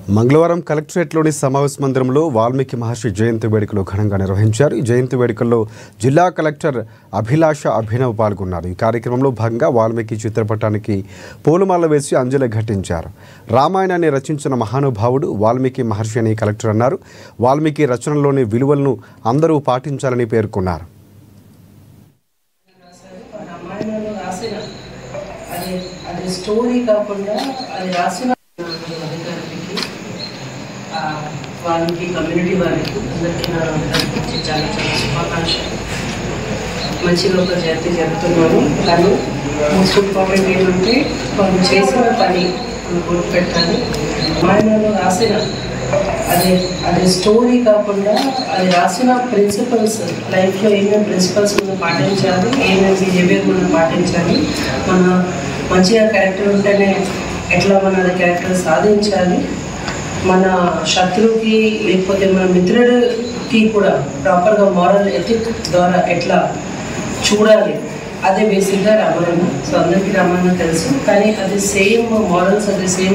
మంగళవారం కలెక్టరేట్లోని సమావేశ మందిరంలో వాల్మీకి మహర్షి జయంతి వేడుకలు ఘనంగా నిర్వహించారు. ఈ జయంతి వేడుకల్లో జిల్లా కలెక్టర్ అభిలాష అభినవ్ పాల్గొన్నారు. ఈ కార్యక్రమంలో భాగంగా వాల్మీకి చిత్రపటానికి పూలమాల వేసి అంజలి ఘటించారు. రామాయణాన్ని రచించిన మహానుభావుడు వాల్మీకి మహర్షి అని కలెక్టర్ అన్నారు. వాల్మీకి రచనలోని విలువలను అందరూ పాటించాలని పేర్కొన్నారు. వారికి కమ్యూనిటీ వారికి అందరికీ నా చాలా చాలా శుభాకాంక్షలు. మంచిగా ఒక జయంతి జరుపుతున్నాను. కానీ మోస్ట్ ఇంపార్టెంట్ ఏంటంటే వాళ్ళు చేసిన పని గుర్తుపెట్టాలి. రామాయణంలో రాసిన అదే స్టోరీ కాకుండా అది రాసిన ప్రిన్సిపల్స్, లైఫ్లో ఏమేమి ప్రిన్సిపల్స్ మనం పాటించాలి, ఏమేమి బిహేవియర్ మనం పాటించాలి, మన మంచిగా క్యారెక్టర్ ఉంటేనే ఎట్లా మన క్యారెక్టర్ సాధించాలి, మన శత్రువుకి లేకపోతే మన మిత్రుడికి కూడా ప్రాపర్గా మారల్ ఎథిక్ ద్వారా ఎట్లా చూడాలి, అదే బేసిక్గా రామాయణం. సో అందరికీ రామాయణం తెలుసు, కానీ అది సేమ్ మారల్స్, అది సేమ్